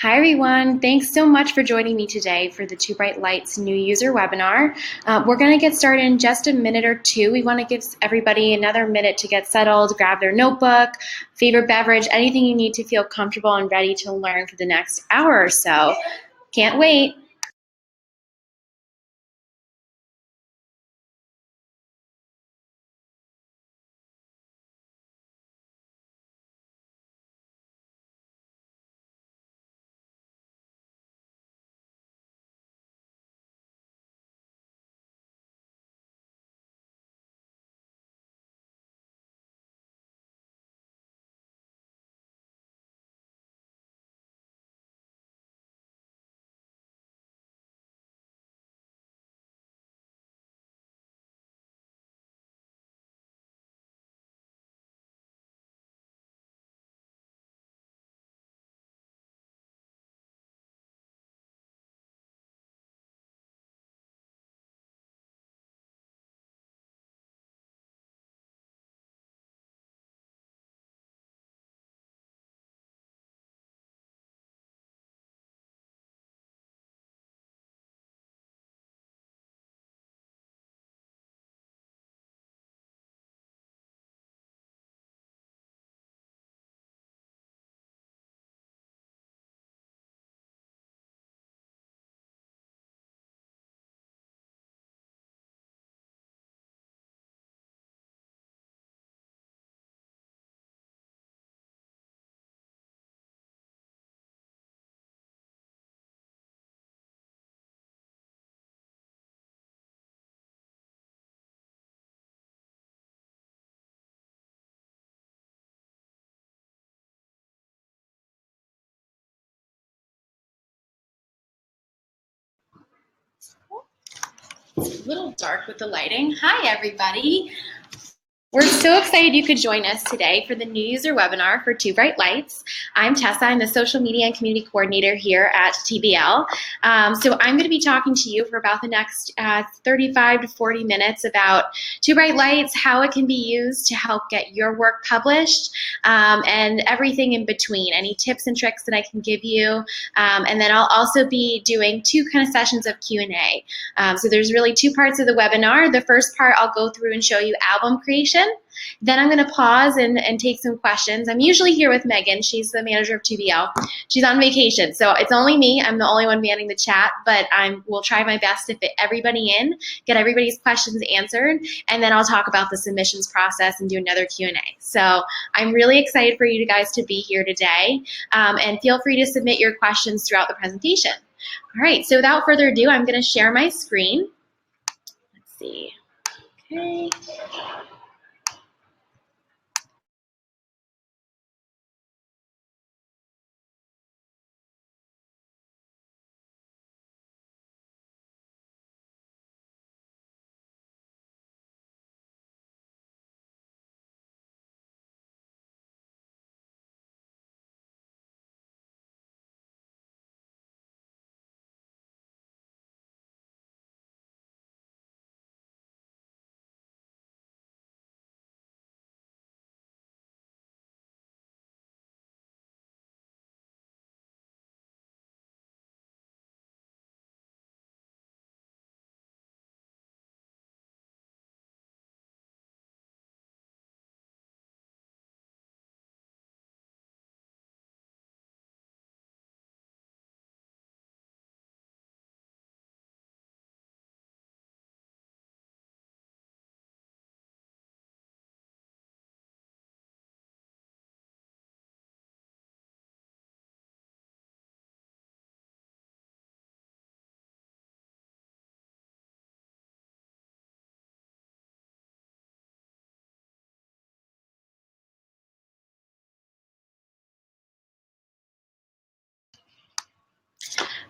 Hi, everyone. Thanks so much for joining me today for the Two Bright Lights new user webinar. We're going to get started in just a minute or two. We want to give everybody another minute to get settled, grab their notebook, favorite beverage, anything you need to feel comfortable and ready to learn for the next hour or so. Can't wait. It's a little dark with the lighting. Hi, everybody. We're so excited you could join us today for the new user webinar for Two Bright Lights. I'm Tessa. I'm the social media and community coordinator here at TBL. So I'm going to be talking to you for about the next 35 to 40 minutes about Two Bright Lights, how it can be used to help get your work published, and everything in between, any tips and tricks that I can give you. And then I'll also be doing two kind of sessions of Q&A. So there's really two parts of the webinar. The first part, I'll go through and show you album creation. Then I'm going to pause and take some questions. I'm usually here with Megan. She's the manager of TBL. She's on vacation, so it's only me. I'm the only one manning the chat, but we'll try my best to fit everybody in, get everybody's questions answered, and then I'll talk about the submissions process and do another Q&A. So I'm really excited for you guys to be here today, and feel free to submit your questions throughout the presentation. All right, so without further ado, I'm going to share my screen. Let's see. Okay.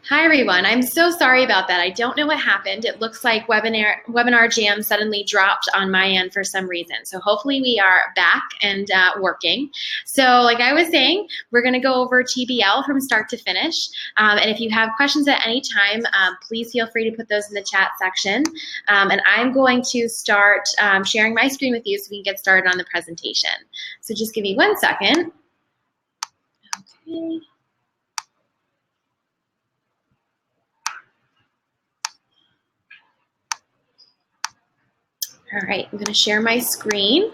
Hi, everyone. I'm so sorry about that. I don't know what happened. It looks like Webinar Jam suddenly dropped on my end for some reason. So hopefully we are back and working. So like I was saying, we're going to go over TBL from start to finish. And if you have questions at any time, please feel free to put those in the chat section. And I'm going to start sharing my screen with you so we can get started on the presentation. So just give me 1 second. Okay. All right, I'm going to share my screen.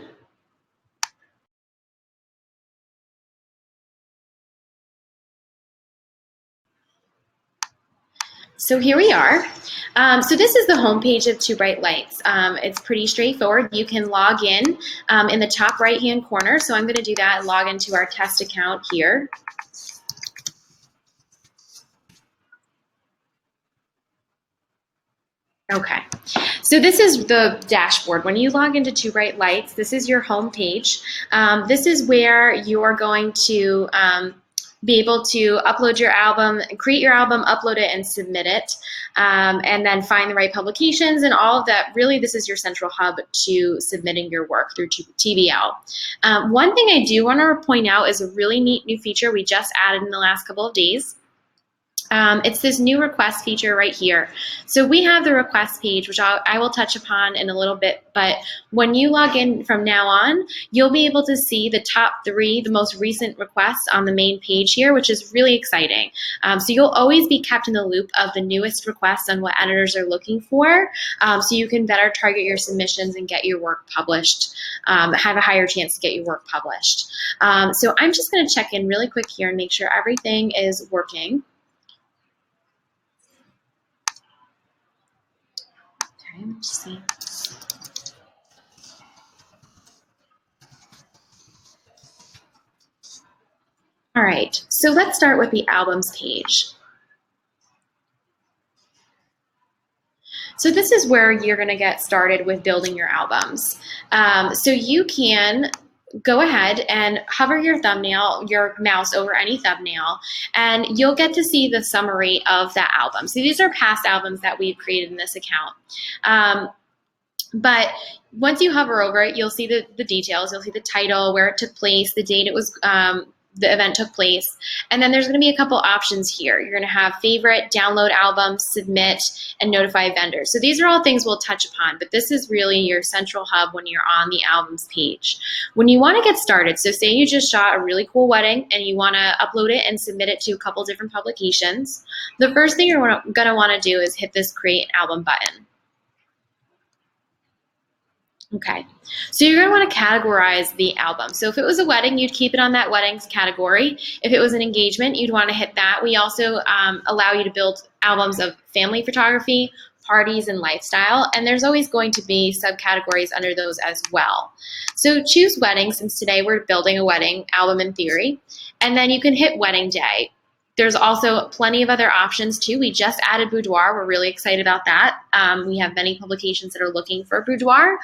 So here we are. So this is the homepage of Two Bright Lights. It's pretty straightforward. You can log in the top right-hand corner. So I'm going to do that and log into our test account here. Okay, so this is the dashboard. When you log into Two Bright Lights, this is your home page. This is where you're going to be able to upload your album, create your album, upload it, and submit it, and then find the right publications and all of that. Really, this is your central hub to submitting your work through TBL. One thing I do want to point out is a really neat new feature we just added in the last couple of days. It's this new request feature right here. So we have the request page, which I will touch upon in a little bit, but when you log in from now on, you'll be able to see the top 3, the most recent requests on the main page here, which is really exciting. So you'll always be kept in the loop of the newest requests on what editors are looking for, so you can better target your submissions and get your work published, have a higher chance to get your work published. So I'm just going to check in really quick here and make sure everything is working. Let's see. All right, so let's start with the albums page. So this is where you're going to get started with building your albums. So you can go ahead and hover your mouse over any thumbnail, and you'll get to see the summary of that album. So these are past albums that we've created in this account. But once you hover over it, you'll see the details. You'll see the title, where it took place, the date it was, the event took place. And then there's going to be a couple options here. You're going to have favorite, download album, submit, and notify vendors. So these are all things we'll touch upon, but this is really your central hub when you're on the albums page. When you want to get started, so say you just shot a really cool wedding and you want to upload it and submit it to a couple different publications, the first thing you're going to want to do is hit this Create Album button. Okay, so you're going to want to categorize the album. So if it was a wedding, you'd keep it on that weddings category. If it was an engagement, you'd want to hit that. We also allow you to build albums of family photography, parties, and lifestyle, and there's always going to be subcategories under those as well. So choose wedding, since today we're building a wedding album in theory, and then you can hit wedding day. There's also plenty of other options too. We just added boudoir. We're really excited about that. We have many publications that are looking for boudoir.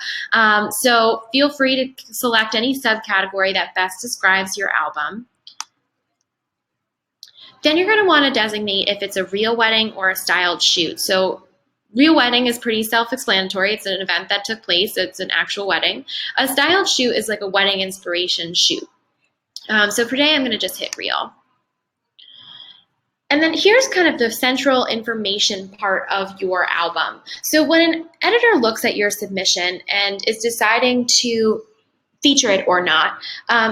So feel free to select any subcategory that best describes your album. Then you're going to want to designate if it's a real wedding or a styled shoot. So real wedding is pretty self-explanatory. It's an event that took place. It's an actual wedding. A styled shoot is like a wedding inspiration shoot. So for today, I'm going to just hit real. And then here's kind of the central information part of your album. So when an editor looks at your submission and is deciding to feature it or not,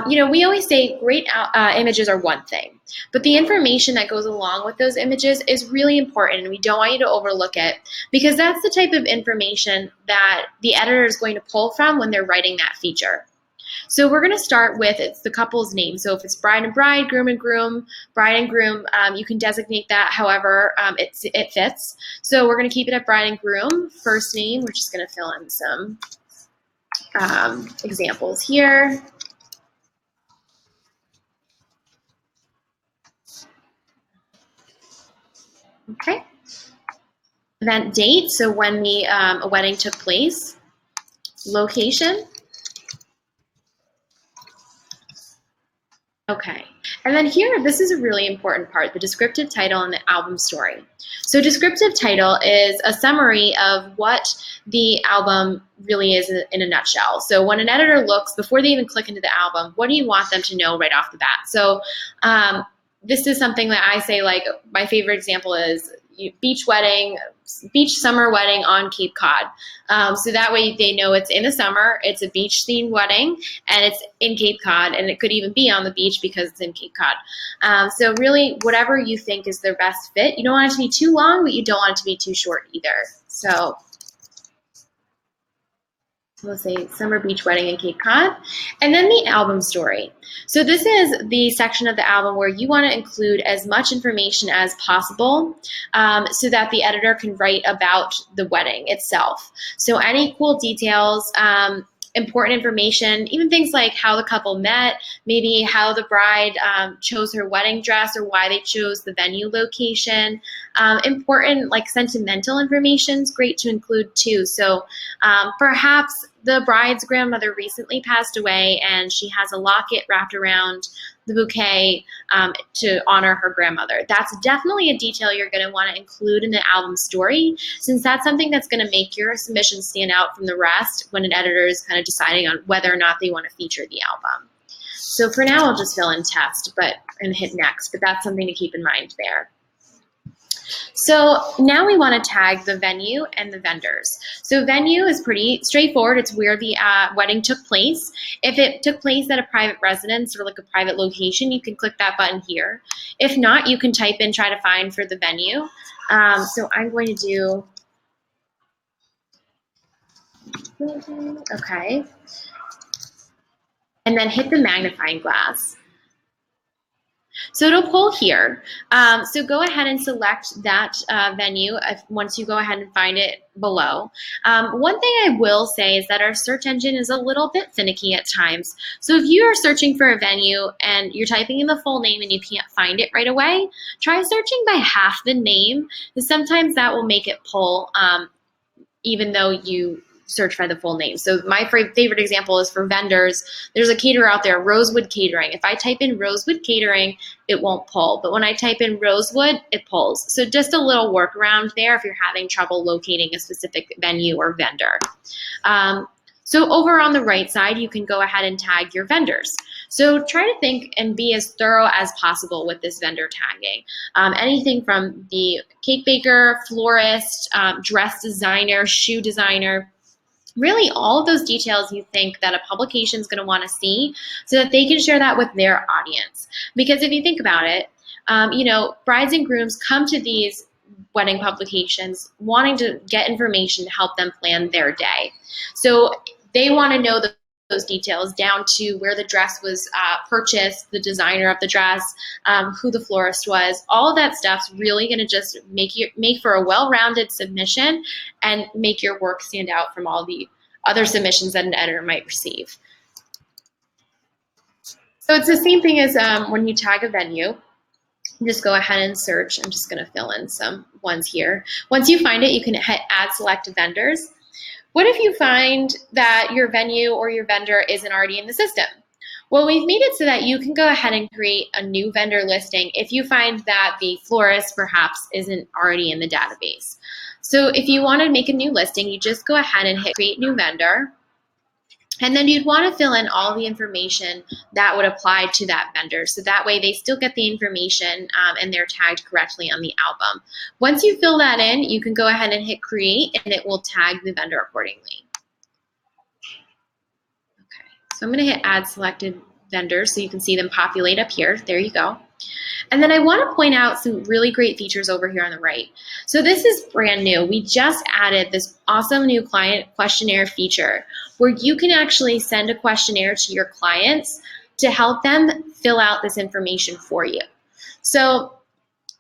we always say great images are one thing, but the information that goes along with those images is really important, and we don't want you to overlook it, because that's the type of information that the editor is going to pull from when they're writing that feature. So we're going to start with, it's the couple's name. So if it's bride and bride, groom and groom, bride and groom, you can designate that however it fits. So we're going to keep it at bride and groom. First name, we're just going to fill in some examples here. Okay. Event date, so when the a wedding took place. Location. Okay, and then here, this is a really important part, the descriptive title and the album story. So descriptive title is a summary of what the album really is in a nutshell. So when an editor looks, before they even click into the album, what do you want them to know right off the bat? So this is something that I say, like, my favorite example is beach summer wedding on Cape Cod. So that way they know it's in the summer, it's a beach themed wedding, and it's in Cape Cod, and it could even be on the beach because it's in Cape Cod. So really, whatever you think is their best fit. You don't want it to be too long, but you don't want it to be too short either. So we'll say Summer Beach Wedding in Cape Cod, and then the album story. So this is the section of the album where you want to include as much information as possible so that the editor can write about the wedding itself. So any cool details, important information, even things like how the couple met, maybe how the bride chose her wedding dress or why they chose the venue location. Important like sentimental information is great to include too. So perhaps the bride's grandmother recently passed away and she has a locket wrapped around the bouquet to honor her grandmother. That's definitely a detail you're going to want to include in the album story, since that's something that's going to make your submission stand out from the rest when an editor is kind of deciding on whether or not they want to feature the album. So for now, I'll just fill in test and hit next, but that's something to keep in mind there. So now we want to tag the venue and the vendors. So venue is pretty straightforward. It's where the wedding took place. If it took place at a private residence or like a private location, you can click that button here. If not, you can type in, try to find for the venue. So I'm going to do, okay. And then hit the magnifying glass. So it'll pull here. So go ahead and select that venue once you go ahead and find it below. One thing I will say is that our search engine is a little bit finicky at times. So if you are searching for a venue and you're typing in the full name and you can't find it right away, try searching by half the name, because sometimes that will make it pull even though you search by the full name. So my favorite example is for vendors. There's a caterer out there, Rosewood Catering. If I type in Rosewood Catering, it won't pull. But when I type in Rosewood, it pulls. So just a little workaround there if you're having trouble locating a specific venue or vendor. So over on the right side, you can go ahead and tag your vendors. So try to think and be as thorough as possible with this vendor tagging. Anything from the cake baker, florist, dress designer, shoe designer, really all of those details you think that a publication is going to want to see so that they can share that with their audience. Because if you think about it, you know, brides and grooms come to these wedding publications wanting to get information to help them plan their day. So they want to know those details down to where the dress was purchased, the designer of the dress, who the florist was. All of that stuff's really going to just make for a well-rounded submission and make your work stand out from all the other submissions that an editor might receive. So it's the same thing as when you tag a venue. Just go ahead and search. I'm just going to fill in some ones here. Once you find it, you can hit add select vendors. What if you find that your venue or your vendor isn't already in the system? Well, we've made it so that you can go ahead and create a new vendor listing if you find that the florist perhaps isn't already in the database. So if you want to make a new listing, you just go ahead and hit create new vendor. And then you'd want to fill in all the information that would apply to that vendor. So that way they still get the information and they're tagged correctly on the album. Once you fill that in, you can go ahead and hit create and it will tag the vendor accordingly. Okay, so I'm going to hit add selected vendors so you can see them populate up here. There you go. And then I want to point out some really great features over here on the right. So this is brand new. We just added this awesome new client questionnaire feature where you can actually send a questionnaire to your clients to help them fill out this information for you. So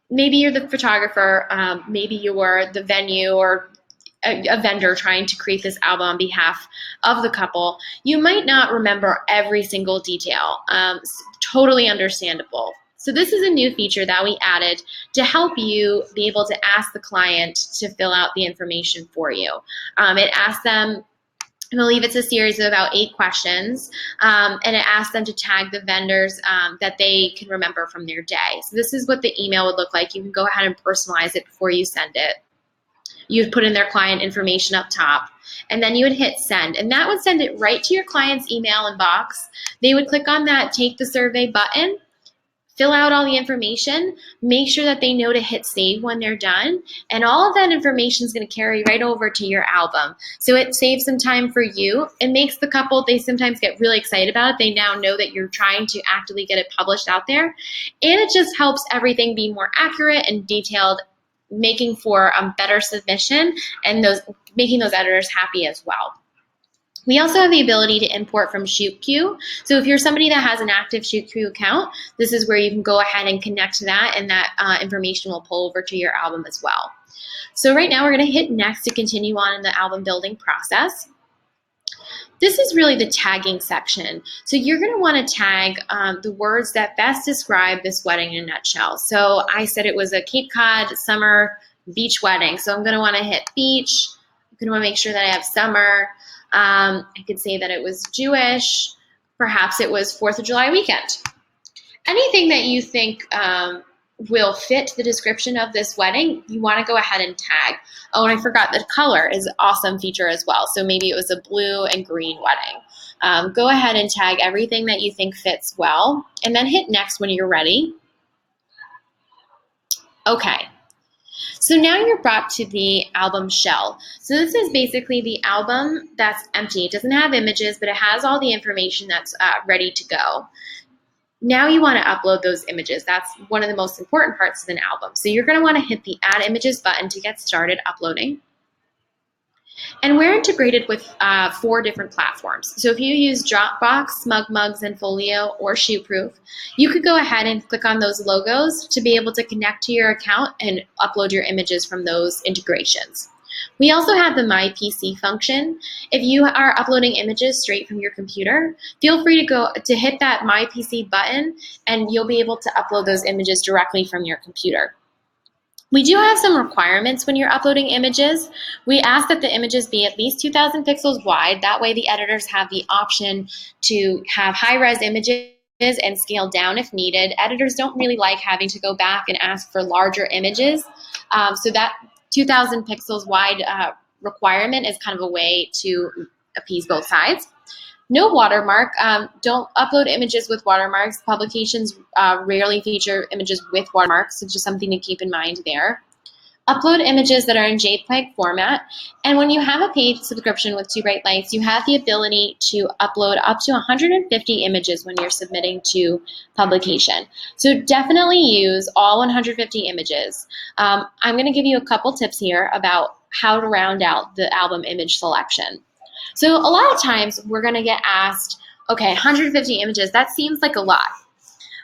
maybe you're the photographer, maybe you're the venue or a vendor trying to create this album on behalf of the couple. You might not remember every single detail. Totally understandable. So this is a new feature that we added to help you be able to ask the client to fill out the information for you. It asks them, I believe it's a series of about 8 questions, and it asks them to tag the vendors that they can remember from their day. So this is what the email would look like. You can go ahead and personalize it before you send it. You'd put in their client information up top, and then you would hit send, and that would send it right to your client's email inbox. They would click on that take the survey button, fill out all the information, make sure that they know to hit save when they're done, and all of that information is going to carry right over to your album. So it saves some time for you. It makes the couple, they sometimes get really excited about it. They now know that you're trying to actively get it published out there. And it just helps everything be more accurate and detailed, making for a better submission and making those editors happy as well. We also have the ability to import from ShootQ. So if you're somebody that has an active ShootQ account, this is where you can go ahead and connect to that, and that information will pull over to your album as well. So right now we're going to hit next to continue on in the album building process. This is really the tagging section. So you're going to want to tag the words that best describe this wedding in a nutshell. So I said it was a Cape Cod summer beach wedding. So I'm going to want to hit beach. I'm going to want to make sure that I have summer. I could say that it was Jewish. Perhaps it was 4th of July weekend. Anything that you think will fit the description of this wedding, you want to go ahead and tag. Oh, and I forgot, the color is an awesome feature as well. So maybe it was a blue and green wedding. Go ahead and tag everything that you think fits well, and then hit next when you're ready. Okay. So now you're brought to the album shell. So this is basically the album that's empty. It doesn't have images, but it has all the information that's ready to go. Now you want to upload those images. That's one of the most important parts of an album. So you're going to want to hit the Add Images button to get started uploading. And we're integrated with 4 different platforms. So if you use Dropbox, SmugMug, Zenfolio, or ShootProof, you could go ahead and click on those logos to be able to connect to your account and upload your images from those integrations. We also have the My PC function. If you are uploading images straight from your computer, feel free to hit that My PC button, and you'll be able to upload those images directly from your computer. We do have some requirements when you're uploading images. We ask that the images be at least 2,000 pixels wide. That way the editors have the option to have high-res images and scale down if needed. Editors don't really like having to go back and ask for larger images. So that 2,000 pixels wide requirement is kind of a way to appease both sides. No watermark. Don't upload images with watermarks. Publications rarely feature images with watermarks, so just something to keep in mind there. Upload images that are in JPEG format. And when you have a paid subscription with 2 Bright Lights, you have the ability to upload up to 150 images when you're submitting to publication. So definitely use all 150 images. I'm going to give you a couple tips here about how to round out the album image selection. So a lot of times we're going to get asked, okay, 150 images, that seems like a lot.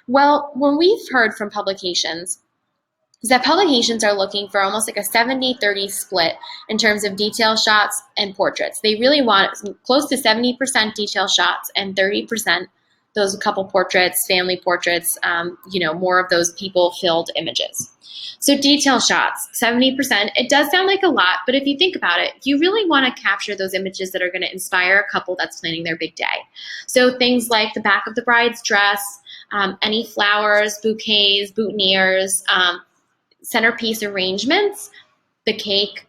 Well, when we've heard from publications, is that publications are looking for almost like a 70-30 split in terms of detail shots and portraits. They really want close to 70% detail shots and 30% those couple portraits, family portraits, more of those people-filled images. So detail shots, 70%, it does sound like a lot, but if you think about it, you really want to capture those images that are going to inspire a couple that's planning their big day. So things like the back of the bride's dress, any flowers, bouquets, boutonnieres, centerpiece arrangements, the cake,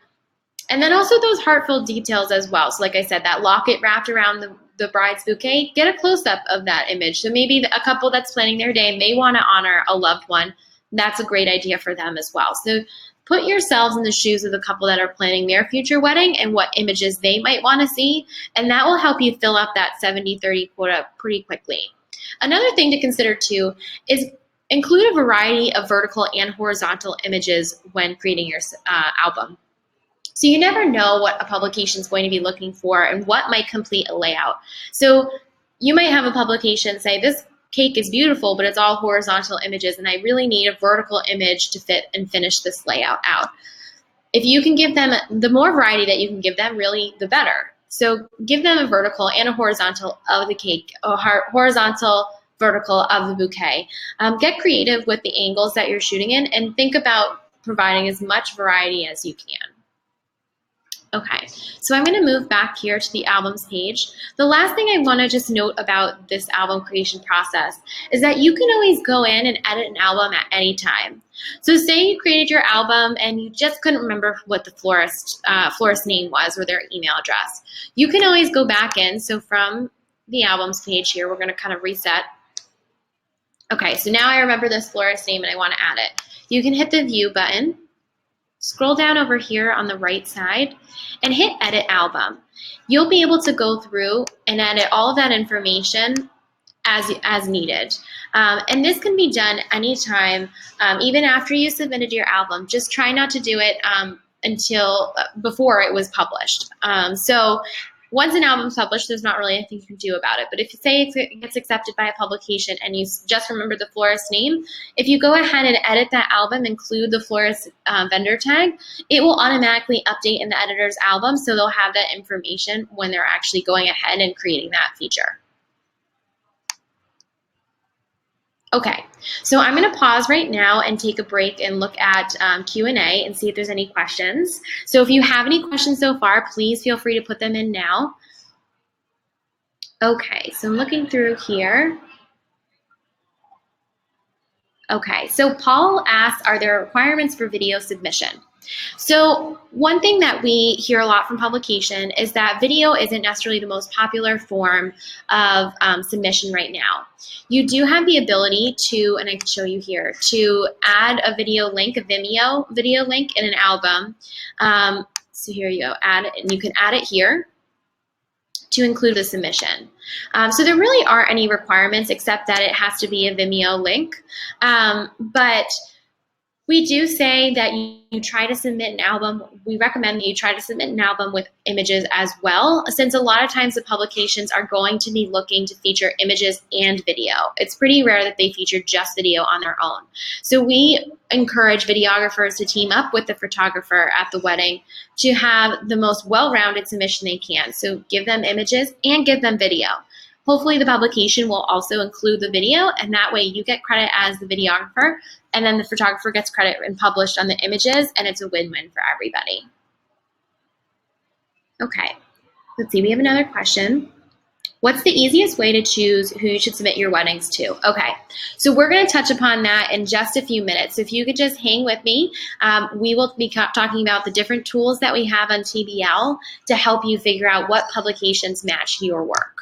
and then also those heartfelt details as well. So like I said, that locket wrapped around the bride's bouquet, get a close-up of that image. So maybe a couple that's planning their day and they want to honor a loved one, that's a great idea for them as well. So put yourselves in the shoes of the couple that are planning their future wedding and what images they might want to see, and that will help you fill up that 70-30 quota pretty quickly. Another thing to consider too is include a variety of vertical and horizontal images when creating your album. So you never know what a publication is going to be looking for and what might complete a layout. So you might have a publication say, this cake is beautiful, but it's all horizontal images, and I really need a vertical image to fit and finish this layout out. If you can give them, the more variety that you can give them, really, the better. So give them a vertical and a horizontal of the cake, a horizontal, vertical of the bouquet. Get creative with the angles that you're shooting in and think about providing as much variety as you can. Okay, so I'm going to move back here to the albums page. The last thing I want to just note about this album creation process is that you can always go in and edit an album at any time. So say you created your album and you just couldn't remember what the florist name was or their email address. You can always go back in. So from the albums page here, we're going to kind of reset. Okay, so now I remember this florist name and I want to add it. You can hit the View button. Scroll down over here on the right side and hit Edit Album. You'll be able to go through and edit all of that information as needed. And this can be done anytime, even after you submitted your album. Just try not to do it until before it was published. So once an album's published, there's not really anything you can do about it. But if you say it gets accepted by a publication and you just remember the florist name, if you go ahead and edit that album, include the florist vendor tag, it will automatically update in the editor's album, so they'll have that information when they're actually going ahead and creating that feature. Okay, so I'm going to pause right now and take a break and look at Q&A and see if there's any questions. So if you have any questions so far, please feel free to put them in now. Okay, so I'm looking through here. Okay, so Paul asks, are there requirements for video submission? So one thing that we hear a lot from publication is that video isn't necessarily the most popular form of submission right now. You do have the ability to, and I can show you here, to add a video link, a Vimeo video link in an album. So here you go, add it, and you can add it here to include the submission. So there really aren't any requirements except that it has to be a Vimeo link. But we do say that you try to submit an album. We recommend that you try to submit an album with images as well, since a lot of times the publications are going to be looking to feature images and video. It's pretty rare that they feature just video on their own. So we encourage videographers to team up with the photographer at the wedding to have the most well-rounded submission they can. So give them images and give them video. Hopefully the publication will also include the video, and that way you get credit as the videographer, and then the photographer gets credit and published on the images, and it's a win-win for everybody. Okay, let's see, we have another question. What's the easiest way to choose who you should submit your weddings to? Okay, so we're going to touch upon that in just a few minutes. So if you could just hang with me, we will be talking about the different tools that we have on TBL to help you figure out what publications match your work.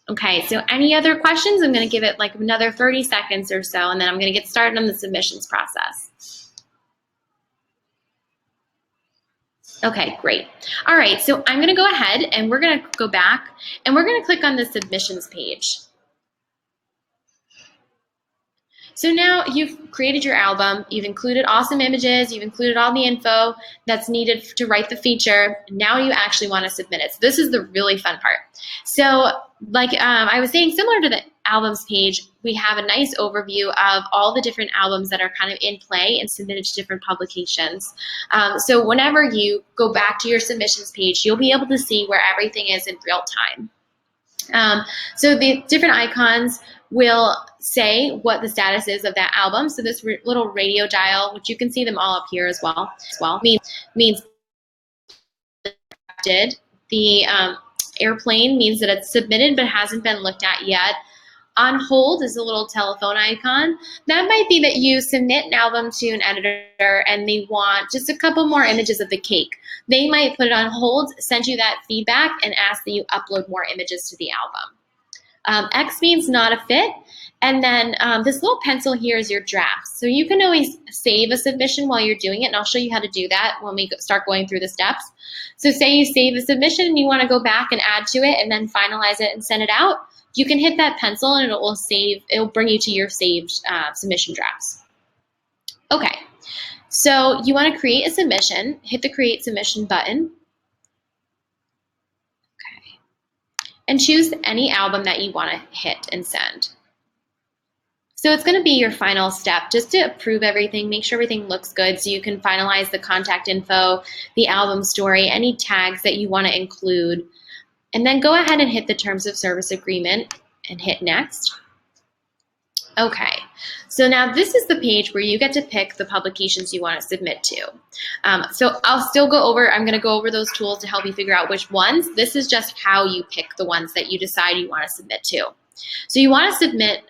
Okay, so any other questions? I'm going to give it like another 30 seconds or so, and then I'm going to get started on the submissions process. Okay, great. All right, so I'm going to go ahead and we're going to go back and we're going to click on the submissions page. So now you've created your album, you've included awesome images, you've included all the info that's needed to write the feature. Now you actually want to submit it. So this is the really fun part. So like I was saying, similar to the albums page, we have a nice overview of all the different albums that are kind of in play and submitted to different publications. So whenever you go back to your submissions page, you'll be able to see where everything is in real time. So the different icons will say what the status is of that album. So this little radio dial, which you can see them all up here as well means the airplane means that it's submitted but hasn't been looked at yet. On hold is a little telephone icon. That might be that you submit an album to an editor and they want just a couple more images of the cake. They might put it on hold, send you that feedback, and ask that you upload more images to the album. X means not a fit. And then this little pencil here is your draft. So you can always save a submission while you're doing it, and I'll show you how to do that when we start going through the steps. So say you save a submission and you want to go back and add to it and then finalize it and send it out. You can hit that pencil and it will bring you to your saved submission drafts. Okay, so you want to create a submission, hit the Create Submission button. Okay, and choose any album that you want to hit and send. So it's going to be your final step just to approve everything, make sure everything looks good so you can finalize the contact info, the album story, any tags that you want to include. And then go ahead and hit the Terms of Service Agreement and hit Next. Okay, so now this is the page where you get to pick the publications you want to submit to. So I'm going to go over those tools to help you figure out which ones. This is just how you pick the ones that you decide you want to submit to. So you want to submit,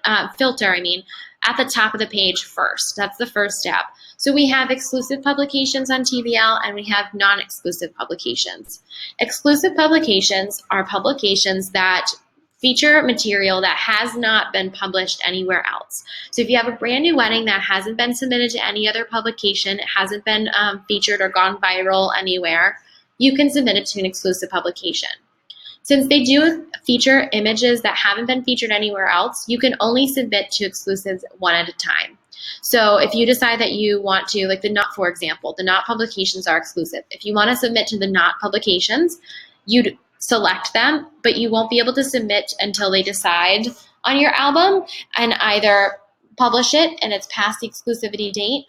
at the top of the page first. That's the first step. So we have exclusive publications on TBL and we have non-exclusive publications. Exclusive publications are publications that feature material that has not been published anywhere else. So if you have a brand new wedding that hasn't been submitted to any other publication, it hasn't been featured or gone viral anywhere, you can submit it to an exclusive publication. Since they do feature images that haven't been featured anywhere else, you can only submit to exclusives one at a time. So if you decide that you want to, like the Knot, for example, the Knot publications are exclusive. If you want to submit to the Knot publications, you'd select them, but you won't be able to submit until they decide on your album and either publish it and it's past the exclusivity date,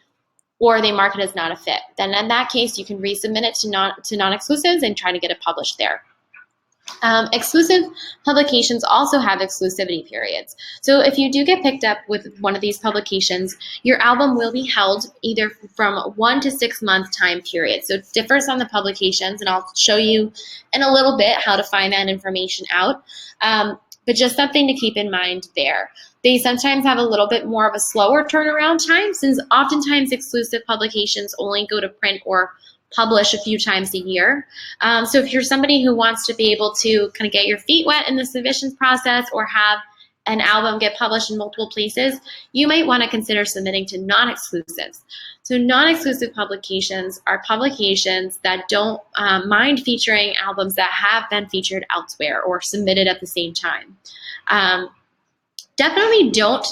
or they mark it as not a fit. Then in that case, you can resubmit it to non-exclusives and try to get it published there. Exclusive publications also have exclusivity periods. So if you do get picked up with one of these publications, your album will be held either from 1 to 6 month time period. So it differs on the publications, and I'll show you in a little bit how to find that information out. But just something to keep in mind there. They sometimes have a little bit more of a slower turnaround time, since oftentimes exclusive publications only go to print or publish a few times a year. So if you're somebody who wants to be able to kind of get your feet wet in the submissions process or have an album get published in multiple places, you might want to consider submitting to non-exclusives. So non-exclusive publications are publications that don't mind featuring albums that have been featured elsewhere or submitted at the same time. Definitely don't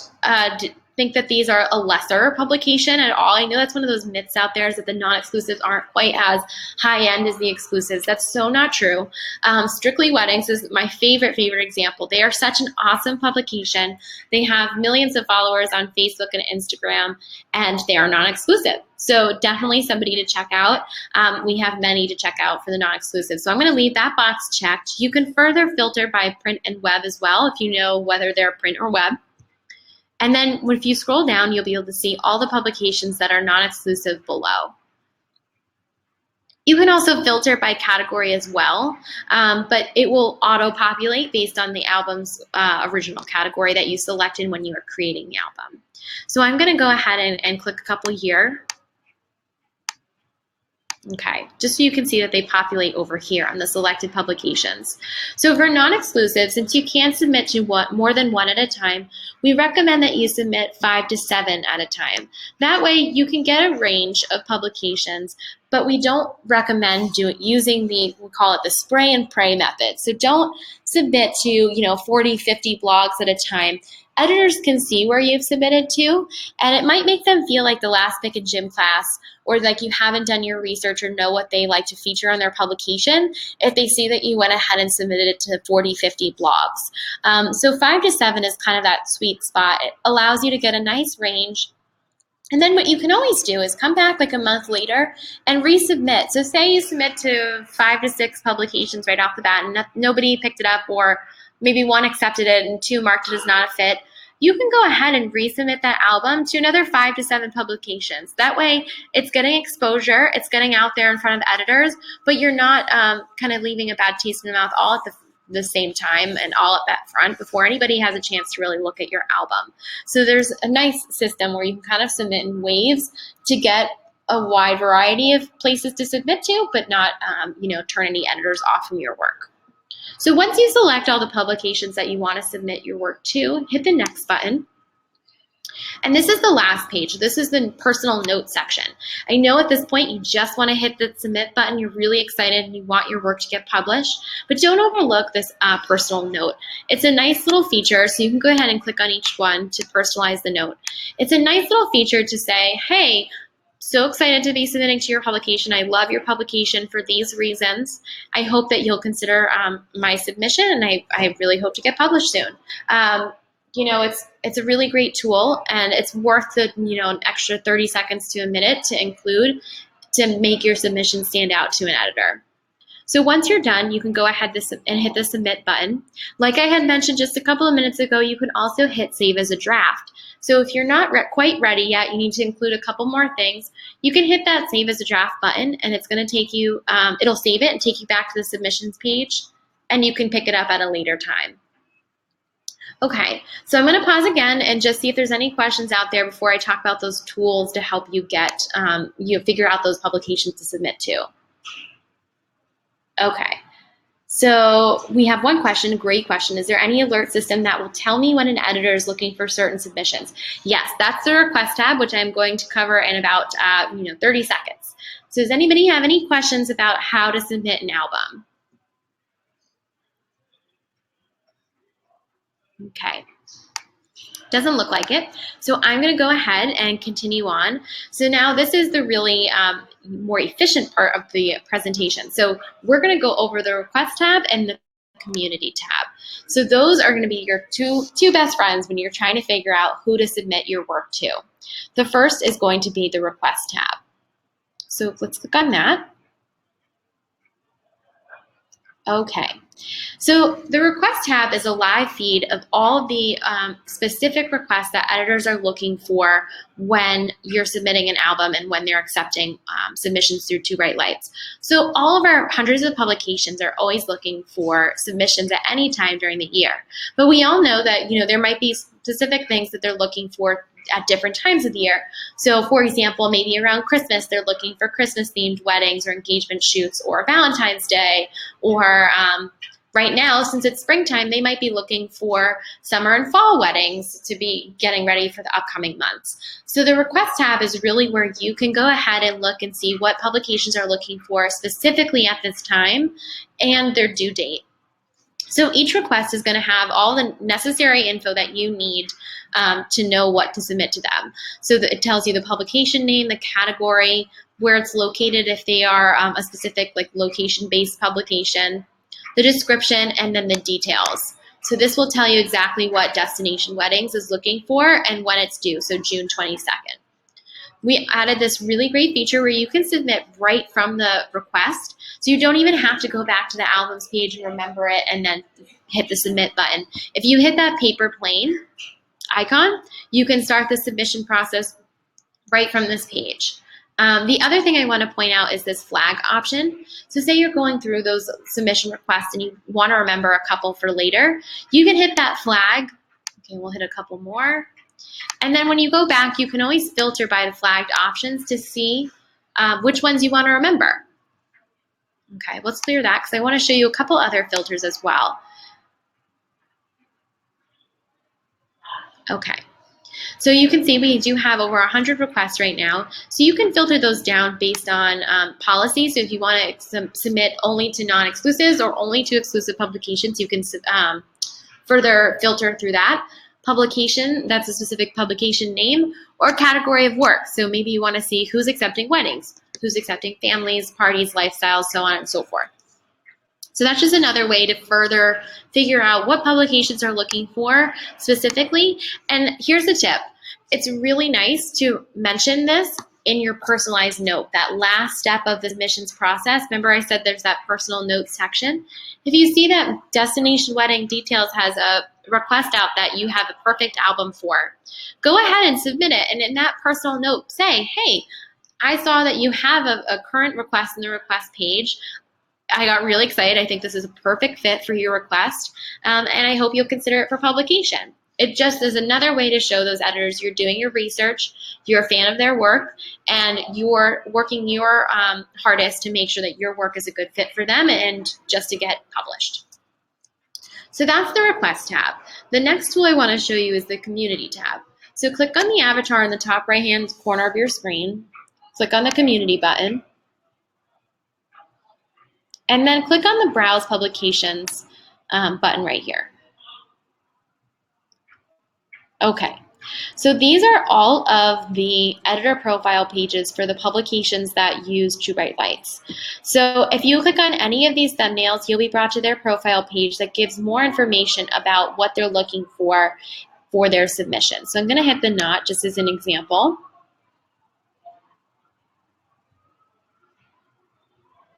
think that these are a lesser publication at all. I know that's one of those myths out there, is that the non-exclusives aren't quite as high-end as the exclusives. That's so not true. Strictly Weddings is my favorite example. They are such an awesome publication. They have millions of followers on Facebook and Instagram, and they are non-exclusive. So definitely somebody to check out. We have many to check out for the non-exclusive. So I'm going to leave that box checked. You can further filter by print and web as well if you know whether they're print or web. And then if you scroll down, you'll be able to see all the publications that are non-exclusive below. You can also filter by category as well, but it will auto-populate based on the album's original category that you selected when you were creating the album. So I'm going to go ahead and click a couple here. Okay, just so you can see that they populate over here on the selected publications. So for non-exclusive, since you can submit to more than one at a time, we recommend that you submit 5 to 7 at a time. That way you can get a range of publications, but we don't recommend using we call it the spray and pray method. So don't submit to 40, 50 blogs at a time. Editors can see where you've submitted to, and it might make them feel like the last pick in gym class, or like you haven't done your research or know what they like to feature on their publication if they see that you went ahead and submitted it to 40, 50 blogs. So 5 to 7 is kind of that sweet spot. It allows you to get a nice range. And then what you can always do is come back like a month later and resubmit. So say you submit to 5 to 6 publications right off the bat and nobody picked it up, or maybe 1 accepted it and 2 marked it as not a fit. You can go ahead and resubmit that album to another 5 to 7 publications. That way it's getting exposure, it's getting out there in front of editors, but you're not kind of leaving a bad taste in the mouth all at the same time and all at that front before anybody has a chance to really look at your album. So there's a nice system where you can kind of submit in waves to get a wide variety of places to submit to, but not turn any editors off from your work. So once you select all the publications that you want to submit your work to, hit the next button. And this is the last page. This is the personal note section. I know at this point you just want to hit the submit button. You're really excited and you want your work to get published, but don't overlook this personal note. It's a nice little feature, so you can go ahead and click on each one to personalize the note. It's a nice little feature to say, hey, so excited to be submitting to your publication. I love your publication for these reasons. I hope that you'll consider my submission, and I really hope to get published soon. It's a really great tool, and it's worth the an extra 30 seconds to a minute to include to make your submission stand out to an editor. So once you're done, you can go ahead and hit the submit button. Like I had mentioned just a couple of minutes ago, you can also hit save as a draft. So if you're not quite ready yet, you need to include a couple more things, you can hit that save as a draft button, and it's going to take you, it'll save it and take you back to the submissions page, and you can pick it up at a later time. Okay, so I'm going to pause again and just see if there's any questions out there before I talk about those tools to help you get, figure out those publications to submit to. Okay, so we have one question, a great question. Is there any alert system that will tell me when an editor is looking for certain submissions? Yes, that's the request tab, which I'm going to cover in about 30 seconds. So does anybody have any questions about how to submit an album? Okay. Doesn't look like it. So I'm going to go ahead and continue on. So now this is the really more efficient part of the presentation. So we're going to go over the request tab and the community tab. So those are going to be your two best friends when you're trying to figure out who to submit your work to. The first is going to be the request tab. So let's click on that. Okay. So the request tab is a live feed of all of the specific requests that editors are looking for when you're submitting an album and when they're accepting submissions through Two Bright Lights. So all of our hundreds of publications are always looking for submissions at any time during the year. But we all know that there might be specific things that they're looking for at different times of the year. So for example, maybe around Christmas, they're looking for Christmas themed weddings or engagement shoots, or Valentine's Day, or right now, since it's springtime, they might be looking for summer and fall weddings to be getting ready for the upcoming months. So the request tab is really where you can go ahead and look and see what publications are looking for specifically at this time and their due date. So each request is going to have all the necessary info that you need to know what to submit to them. So it tells you the publication name, the category, where it's located if they are a specific location-based publication, the description, and then the details. So this will tell you exactly what Destination Weddings is looking for and when it's due, so June 22nd. We added this really great feature where you can submit right from the request. So you don't even have to go back to the albums page and remember it and then hit the submit button. If you hit that paper plane icon, you can start the submission process right from this page. The other thing I want to point out is this flag option. So say you're going through those submission requests and you want to remember a couple for later, you can hit that flag. Okay, we'll hit a couple more. And then when you go back, you can always filter by the flagged options to see which ones you want to remember. Okay, let's clear that because I want to show you a couple other filters as well. Okay, so you can see we do have over 100 requests right now. So you can filter those down based on policy. So if you want to submit only to non-exclusives or only to exclusive publications, you can further filter through that. Publication, that's a specific publication name, or category of work. So maybe you want to see who's accepting weddings, who's accepting families, parties, lifestyles, so on and so forth. So that's just another way to further figure out what publications are looking for specifically. And here's the tip. It's really nice to mention this in your personalized note, that last step of the submissions process. Remember I said there's that personal notes section. If you see that Destination Wedding Details has a request out that you have a perfect album for, go ahead and submit it. And in that personal note, say, hey, I saw that you have a current request in the request page. I got really excited. I think this is a perfect fit for your request, and I hope you'll consider it for publication. It just is another way to show those editors you're doing your research, you're a fan of their work, and you're working your hardest to make sure that your work is a good fit for them and just to get published. So that's the request tab. The next tool I want to show you is the community tab. So click on the avatar in the top right-hand corner of your screen, click on the community button, and then click on the Browse Publications button right here. Okay, so these are all of the editor profile pages for the publications that use Two Bright Lights. So if you click on any of these thumbnails, you'll be brought to their profile page that gives more information about what they're looking for their submission. So I'm going to hit the knot just as an example.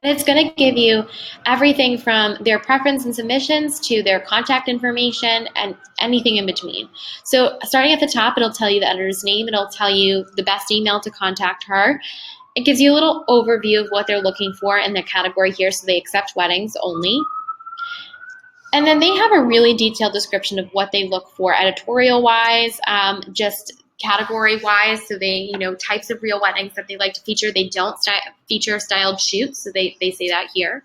It's going to give you everything from their preference and submissions to their contact information and anything in between. So starting at the top, it'll tell you the editor's name. It'll tell you the best email to contact her. It gives you a little overview of what they're looking for in the category here. So they accept weddings only. And then they have a really detailed description of what they look for editorial-wise, just category-wise, so they, types of real weddings that they like to feature. They don't feature styled shoots, so they say that here.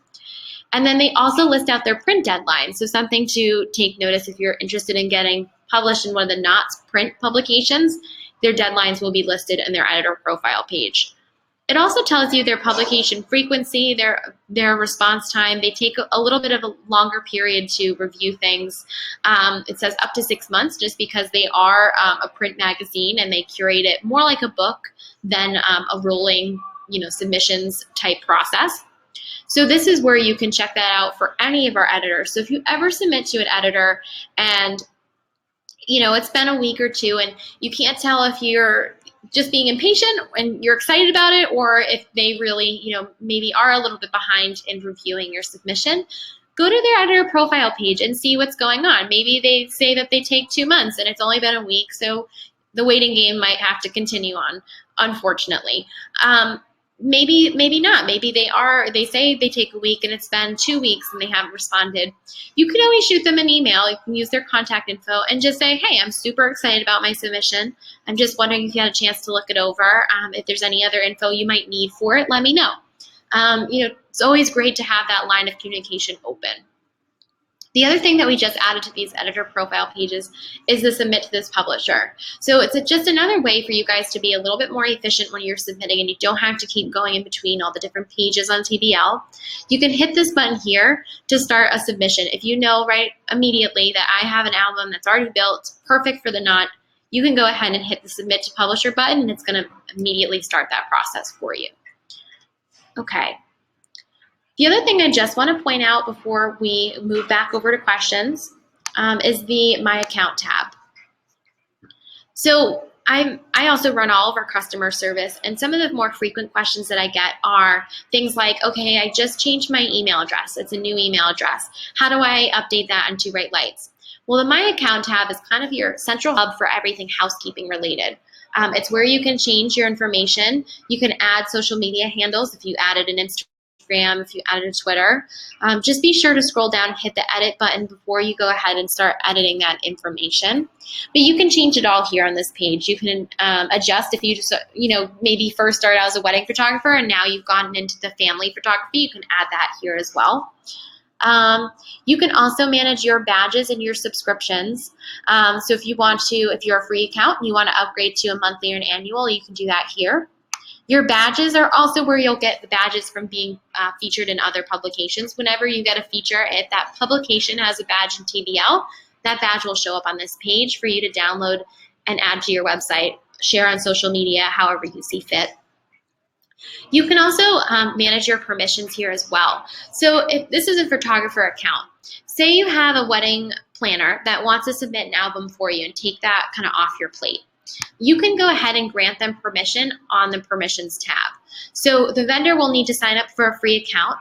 And then they also list out their print deadlines, so something to take notice if you're interested in getting published in one of the Knott's print publications, their deadlines will be listed in their editor profile page. It also tells you their publication frequency, their response time. They take a little bit of a longer period to review things. It says up to 6 months, just because they are a print magazine and they curate it more like a book than a rolling, submissions type process. So this is where you can check that out for any of our editors. So if you ever submit to an editor and it's been a week or two and you can't tell if you're just being impatient and you're excited about it, or if they really, maybe are a little bit behind in reviewing your submission, go to their editor profile page and see what's going on. Maybe they say that they take 2 months and it's only been a week, so the waiting game might have to continue on, unfortunately. Maybe not. Maybe they say they take a week and it's been 2 weeks and they haven't responded. You can always shoot them an email. You can use their contact info and just say, hey, I'm super excited about my submission. I'm just wondering if you had a chance to look it over. If there's any other info you might need for it, let me know. It's always great to have that line of communication open. The other thing that we just added to these editor profile pages is the submit to this publisher. So it's just another way for you guys to be a little bit more efficient when you're submitting, and you don't have to keep going in between all the different pages on TBL. You can hit this button here to start a submission. If you know right immediately that I have an album that's already built, perfect for the knot, you can go ahead and hit the submit to publisher button, and it's going to immediately start that process for you. Okay. The other thing I just want to point out before we move back over to questions is the My Account tab. So I also run all of our customer service, and some of the more frequent questions that I get are things like, okay, I just changed my email address. It's a new email address. How do I update that on Two Bright Lights? Well, the My Account tab is kind of your central hub for everything housekeeping related. It's where you can change your information. You can add social media handles if you added an Instagram, if you added a Twitter. Just be sure to scroll down and hit the edit button before you go ahead and start editing that information. But you can change it all here on this page. You can adjust if you just, maybe first started out as a wedding photographer and now you've gotten into the family photography. You can add that here as well. You can also manage your badges and your subscriptions. So if you're a free account and you want to upgrade to a monthly or an annual, you can do that here. Your badges are also where you'll get the badges from being featured in other publications. Whenever you get a feature, if that publication has a badge in TBL, that badge will show up on this page for you to download and add to your website, share on social media, however you see fit. You can also manage your permissions here as well. So if this is a photographer account, say you have a wedding planner that wants to submit an album for you and take that kind of off your plate. You can go ahead and grant them permission on the permissions tab. So the vendor will need to sign up for a free account.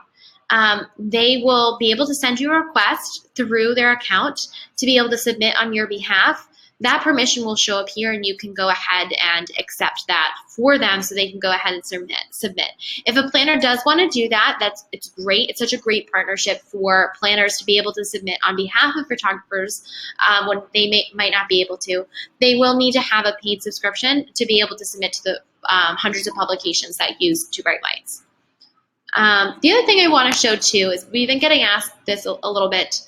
They will be able to send you a request through their account to be able to submit on your behalf. That permission will show up here, and you can go ahead and accept that for them so they can go ahead and submit. If a planner does want to do that, it's great. It's such a great partnership for planners to be able to submit on behalf of photographers when they might not be able to. They will need to have a paid subscription to be able to submit to the hundreds of publications that use Two Bright Lights. The other thing I want to show too is we've been getting asked this a little bit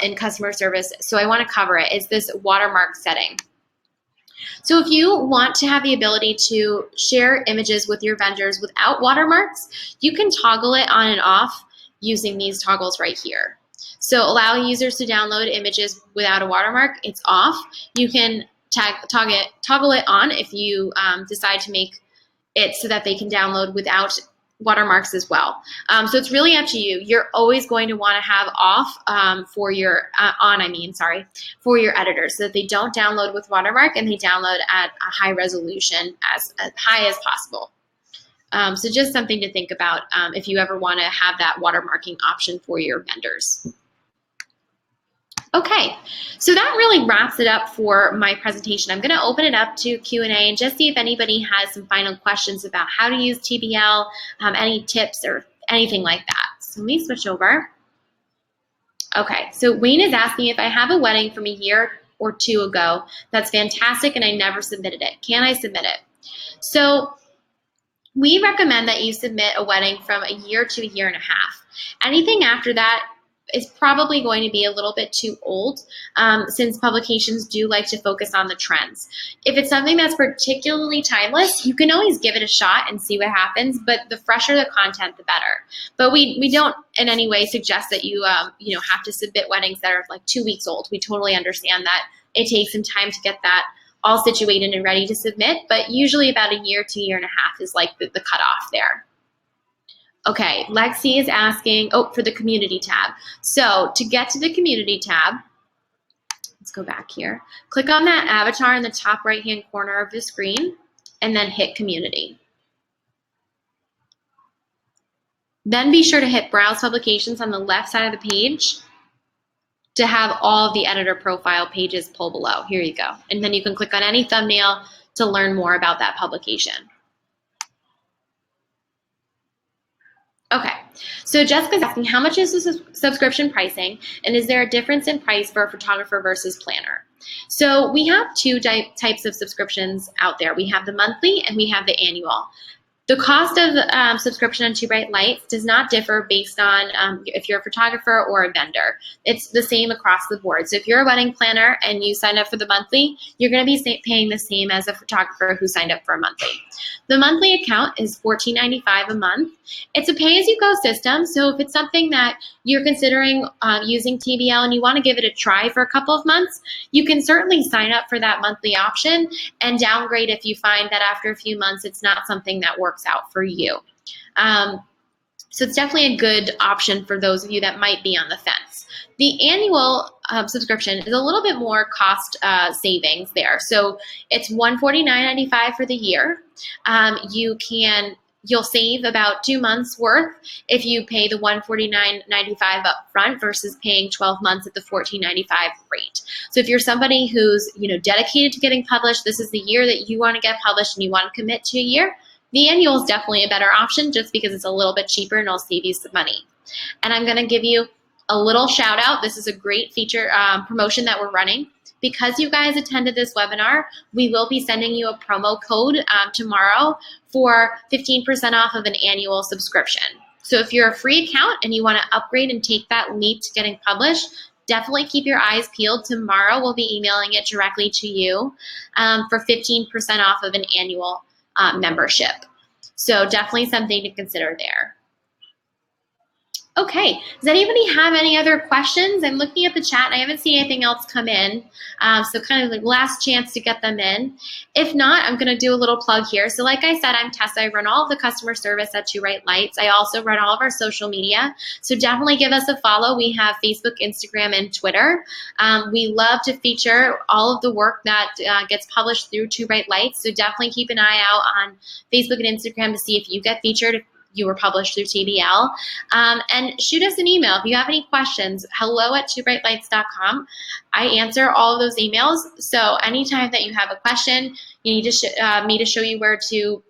in customer service, so I want to cover it, is this watermark setting. So if you want to have the ability to share images with your vendors without watermarks, you can toggle it on and off using these toggles right here. So allow users to download images without a watermark, it's off. You can toggle it on if you decide to make it so that they can download without watermarks as well. So it's really up to you. You're always going to want to have off for your for your editors so that they don't download with watermark and they download at a high resolution, as high as possible. So just something to think about if you ever want to have that watermarking option for your vendors. Okay, so that really wraps it up for my presentation. I'm going to open it up to Q&A and just see if anybody has some final questions about how to use TBL, any tips or anything like that. So let me switch over. Okay, so Wayne is asking if I have a wedding from a year or two ago that's fantastic and I never submitted it. Can I submit it? So we recommend that you submit a wedding from a year to a year and a half. Anything after that, is probably going to be a little bit too old, since publications do like to focus on the trends. If it's something that's particularly timeless, you can always give it a shot and see what happens, but the fresher the content, the better. But we don't in any way suggest that you have to submit weddings that are like 2 weeks old. We totally understand that it takes some time to get that all situated and ready to submit, but usually about a year to year and a half is like the cutoff there. Okay, Lexi is asking, for the community tab. So to get to the community tab, let's go back here. Click on that avatar in the top right-hand corner of the screen and then hit community. Then be sure to hit browse publications on the left side of the page to have all of the editor profile pages pull below. Here you go. And then you can click on any thumbnail to learn more about that publication. Okay, so Jessica's asking, how much is the subscription pricing, and is there a difference in price for a photographer versus planner? So we have two types of subscriptions out there. We have the monthly and we have the annual. The cost of subscription on 2 Bright Lights does not differ based on if you're a photographer or a vendor. It's the same across the board. So if you're a wedding planner and you sign up for the monthly, you're going to be paying the same as a photographer who signed up for a monthly. The monthly account is $14.95 a month. It's a pay-as-you-go system, so if it's something that you're considering using TBL and you want to give it a try for a couple of months, you can certainly sign up for that monthly option and downgrade if you find that after a few months it's not something that works out for you. So it's definitely a good option for those of you that might be on the fence. The annual subscription is a little bit more cost savings there. So it's $149.95 for the year. You'll save about 2 months worth if you pay the $149.95 up front versus paying 12 months at the $14.95 rate. So if you're somebody who's dedicated to getting published, this is the year that you want to get published and you want to commit to a year, the annual is definitely a better option just because it's a little bit cheaper and it'll save you some money. And I'm going to give you a little shout out. This is a great feature promotion that we're running. Because you guys attended this webinar, we will be sending you a promo code tomorrow for 15% off of an annual subscription. So if you're a free account and you want to upgrade and take that leap to getting published, definitely keep your eyes peeled. Tomorrow we'll be emailing it directly to you for 15% off of an annual membership. So definitely something to consider there. Okay, does anybody have any other questions? I'm looking at the chat and I haven't seen anything else come in. So kind of like last chance to get them in. If not, I'm gonna do a little plug here. So like I said, I'm Tessa. I run all of the customer service at 2 Bright Lights. I also run all of our social media. So definitely give us a follow. We have Facebook, Instagram, and Twitter. We love to feature all of the work that gets published through 2 Bright Lights. So definitely keep an eye out on Facebook and Instagram to see if you get featured, if you were published through TBL. And shoot us an email if you have any questions, hello@twobrightlights.com. I answer all of those emails. So anytime that you have a question, you need me to show you where to,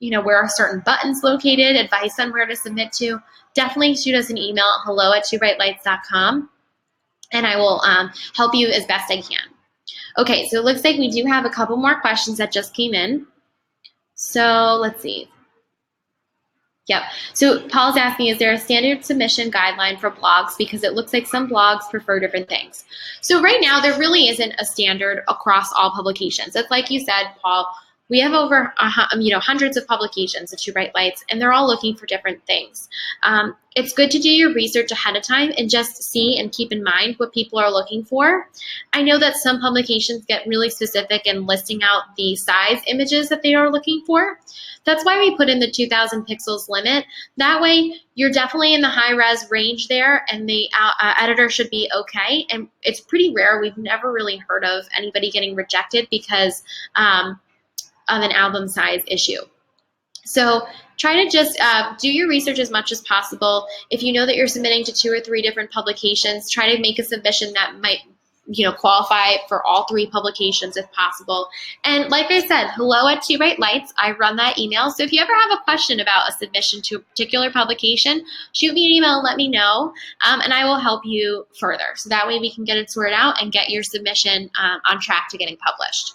where a certain button's located, advice on where to submit to, definitely shoot us an email at hello@twobrightlights.com and I will help you as best I can. Okay, so it looks like we do have a couple more questions that just came in. So let's see. Yep. So Paul's asking, is there a standard submission guideline for blogs? Because it looks like some blogs prefer different things. So right now, there really isn't a standard across all publications. It's like you said, Paul, we have over hundreds of publications at 2 Bright Lights, and they're all looking for different things. It's good to do your research ahead of time and just see and keep in mind what people are looking for. I know that some publications get really specific in listing out the size images that they are looking for. That's why we put in the 2,000 pixels limit. That way, you're definitely in the high-res range there, and the editor should be okay. And it's pretty rare. We've never really heard of anybody getting rejected because of an album size issue. So try to just do your research as much as possible. If you know that you're submitting to 2 or 3 different publications, try to make a submission that might qualify for all 3 publications if possible. And like I said, hello@2brightlights. I run that email. So if you ever have a question about a submission to a particular publication, shoot me an email and let me know, and I will help you further. So that way we can get it sorted out and get your submission on track to getting published.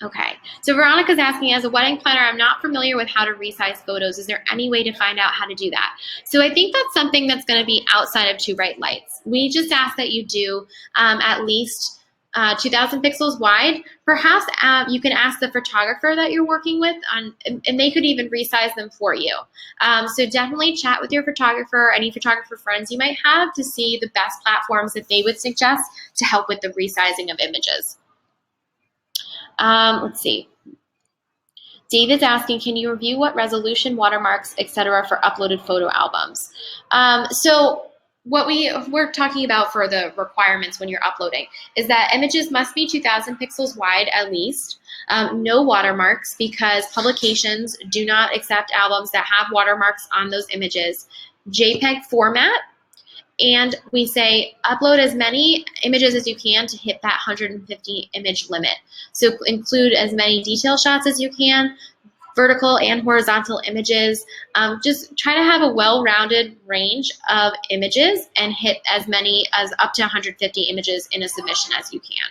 Okay, so Veronica's asking, as a wedding planner, I'm not familiar with how to resize photos. Is there any way to find out how to do that? So I think that's something that's going to be outside of Two Bright Lights. We just ask that you do at least 2,000 pixels wide. Perhaps you can ask the photographer that you're working with, and they could even resize them for you. So definitely chat with your photographer, any photographer friends you might have, to see the best platforms that they would suggest to help with the resizing of images. Let's see. David's asking, can you review what resolution, watermarks, etc. for uploaded photo albums? So what we're talking about for the requirements when you're uploading is that images must be 2,000 pixels wide at least. No watermarks, because publications do not accept albums that have watermarks on those images. JPEG format. And we say upload as many images as you can to hit that 150 image limit. So include as many detail shots as you can, vertical and horizontal images. Just try to have a well-rounded range of images and hit as many as up to 150 images in a submission as you can.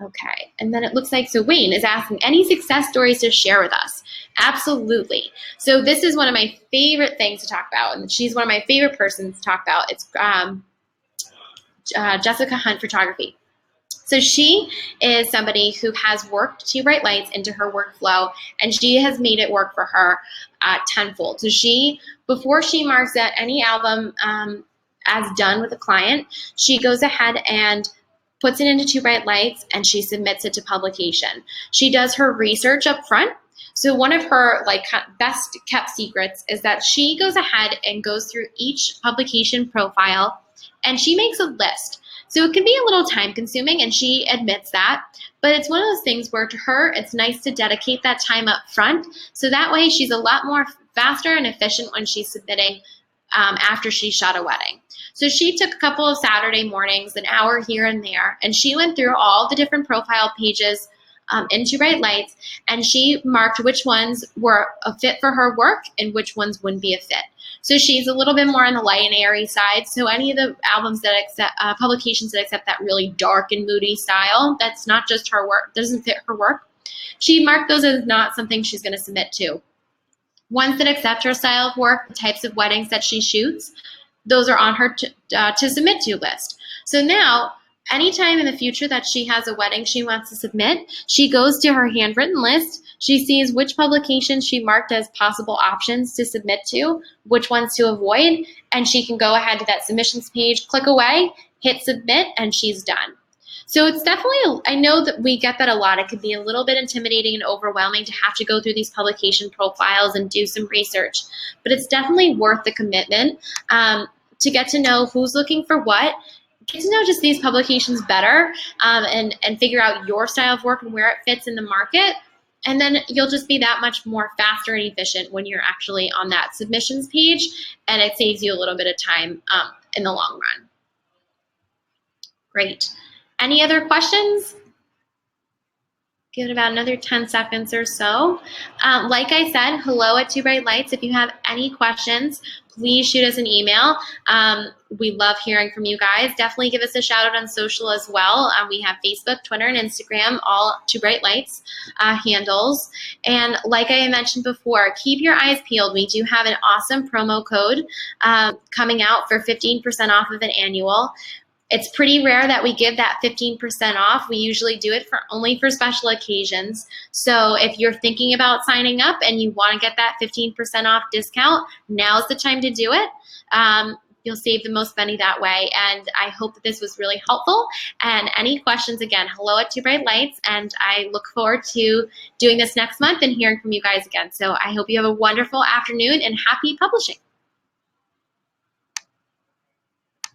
Okay, and then it looks like, so Wayne is asking, any success stories to share with us? Absolutely. So this is one of my favorite things to talk about, and she's one of my favorite persons to talk about. It's Jessica Hunt Photography. So she is somebody who has worked Two Bright Lights into her workflow, and she has made it work for her tenfold. So she, before she marks out any album as done with a client, she goes ahead and puts it into Two Bright Lights, and she submits it to publication. She does her research up front. So one of her best kept secrets is that she goes ahead and goes through each publication profile, and she makes a list. So it can be a little time consuming, and she admits that, but it's one of those things where to her, it's nice to dedicate that time up front. So that way she's a lot more faster and efficient when she's submitting after she shot a wedding. So she took a couple of Saturday mornings, an hour here and there, and she went through all the different profile pages in Two Bright Lights, and she marked which ones were a fit for her work and which ones wouldn't be a fit. So she's a little bit more on the light and airy side. So any of the albums that accept, publications that accept that really dark and moody style, that's not just her work, doesn't fit her work, she marked those as not something she's going to submit to. Ones that accept her style of work, the types of weddings that she shoots, those are on her to submit to list. So now, anytime in the future that she has a wedding she wants to submit, she goes to her handwritten list, she sees which publications she marked as possible options to submit to, which ones to avoid, and she can go ahead to that submissions page, click away, hit submit, and she's done. So it's definitely, I know that we get that a lot. It could be a little bit intimidating and overwhelming to have to go through these publication profiles and do some research, but it's definitely worth the commitment to get to know who's looking for what, get to know just these publications better, and figure out your style of work and where it fits in the market. And then you'll just be that much more faster and efficient when you're actually on that submissions page, and it saves you a little bit of time in the long run. Great. Any other questions? Give it about another 10 seconds or so. Like I said, hello at Two Bright Lights. If you have any questions, please shoot us an email. We love hearing from you guys. Definitely give us a shout out on social as well. We have Facebook, Twitter, and Instagram, all Two Bright Lights handles. And like I mentioned before, keep your eyes peeled. We do have an awesome promo code coming out for 15% off of an annual. It's pretty rare that we give that 15% off. We usually do it only for special occasions. So if you're thinking about signing up and you want to get that 15% off discount, now's the time to do it. You'll save the most money that way. And I hope that this was really helpful. And any questions, again, hello at Two Bright Lights. And I look forward to doing this next month and hearing from you guys again. So I hope you have a wonderful afternoon and happy publishing.